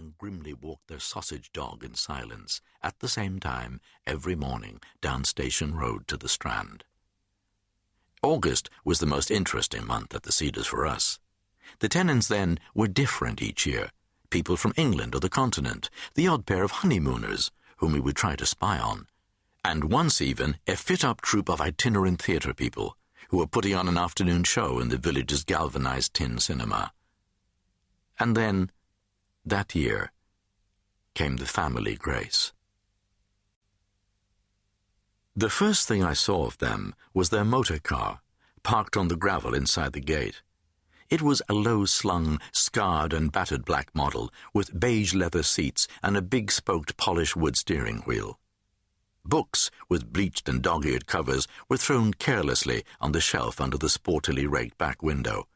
and grimly walked their sausage dog in silence, at the same time, every morning, down Station Road to the Strand. August was the most interesting month at the Cedars for us. The tenants then were different each year, people from England or the continent, the odd pair of honeymooners, whom we would try to spy on, and once even a fit-up troupe of itinerant theatre people, who were putting on an afternoon show in the village's galvanized tin cinema. And then, that year, came the family grace. The first thing I saw of them was their motor car, parked on the gravel inside the gate. It was a low-slung, scarred and battered black model with beige leather seats and a big-spoked polished wood steering wheel. Books with bleached and dog-eared covers were thrown carelessly on the shelf under the sportily raked back window,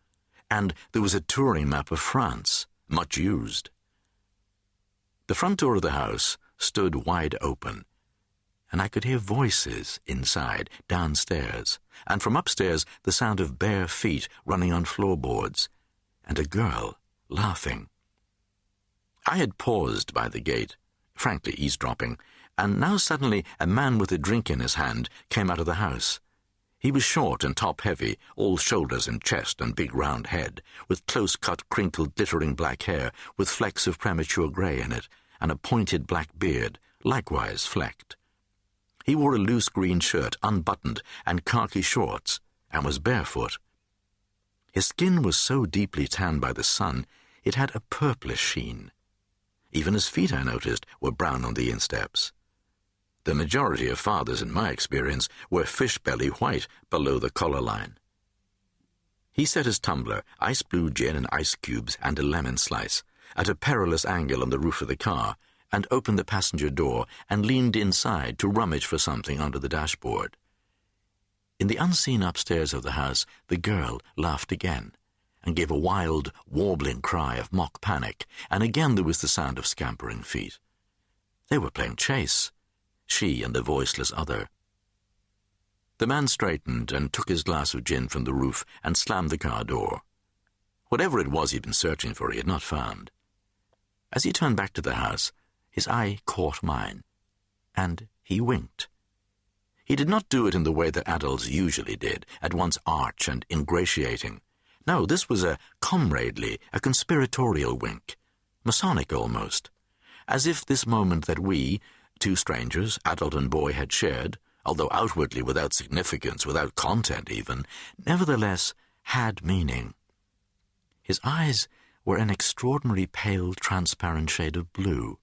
and there was a touring map of France, much used. The front door of the house stood wide open, and I could hear voices inside, downstairs, and from upstairs the sound of bare feet running on floorboards, and a girl laughing. I had paused by the gate, frankly eavesdropping, and now suddenly a man with a drink in his hand came out of the house. He was short and top-heavy, all shoulders and chest and big round head, with close-cut, crinkled, glittering black hair, with flecks of premature grey in it, and a pointed black beard, likewise flecked. He wore a loose green shirt, unbuttoned, and khaki shorts, and was barefoot. His skin was so deeply tanned by the sun, it had a purplish sheen. Even his feet, I noticed, were brown on the insteps. The majority of fathers, in my experience, were fish-belly white below the collar line. He set his tumbler, ice blue gin and ice cubes and a lemon slice, at a perilous angle on the roof of the car, and opened the passenger door and leaned inside to rummage for something under the dashboard. In the unseen upstairs of the house, the girl laughed again, and gave a wild, warbling cry of mock panic, and again there was the sound of scampering feet. They were playing chase, she and the voiceless other. The man straightened and took his glass of gin from the roof and slammed the car door. Whatever it was he'd been searching for, he had not found. As he turned back to the house, his eye caught mine, and he winked. He did not do it in the way that adults usually did, at once arch and ingratiating. No, this was a comradely, a conspiratorial wink, Masonic almost, as if this moment that we, two strangers, adult and boy, had shared, although outwardly without significance, without content even, nevertheless had meaning. His eyes were an extraordinary pale, transparent shade of blue.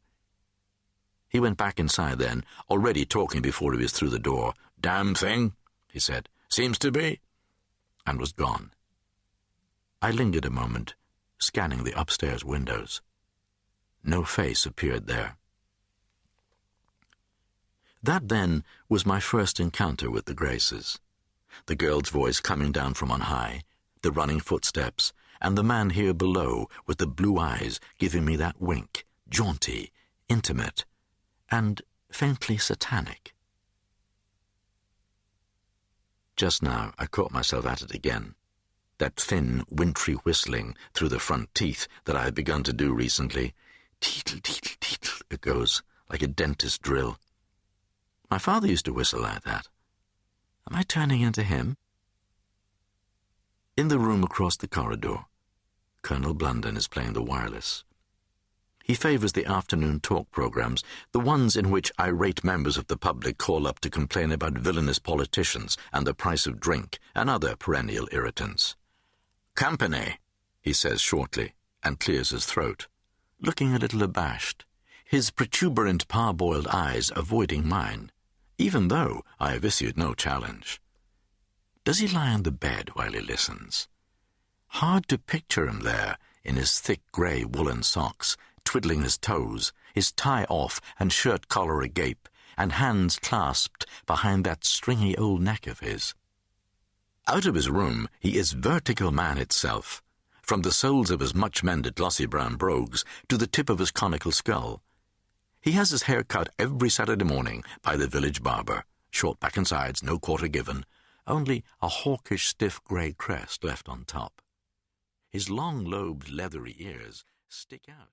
He went back inside then, already talking before he was through the door. "Damn thing," he said. "Seems to be," and was gone. I lingered a moment, scanning the upstairs windows. No face appeared there. That, then, was my first encounter with the Graces. The girl's voice coming down from on high, the running footsteps, and the man here below with the blue eyes giving me that wink, jaunty, intimate, and faintly satanic. Just now I caught myself at it again, that thin, wintry whistling through the front teeth that I had begun to do recently. Teetle, teetle, teetle, it goes, like a dentist drill. My father used to whistle like that. Am I turning into him? In the room across the corridor, Colonel Blunden is playing the wireless. He favours the afternoon talk programmes, the ones in which irate members of the public call up to complain about villainous politicians and the price of drink and other perennial irritants. "Company," he says shortly, and clears his throat, looking a little abashed, his protuberant parboiled eyes avoiding mine, even though I have issued no challenge. Does he lie on the bed while he listens? Hard to picture him there, in his thick grey woolen socks, twiddling his toes, his tie off and shirt collar agape, and hands clasped behind that stringy old neck of his. Out of his room he is vertical man itself, from the soles of his much-mended glossy brown brogues to the tip of his conical skull. He has his hair cut every Saturday morning by the village barber, short back and sides, no quarter given, only a hawkish stiff grey crest left on top. His long-lobed leathery ears stick out.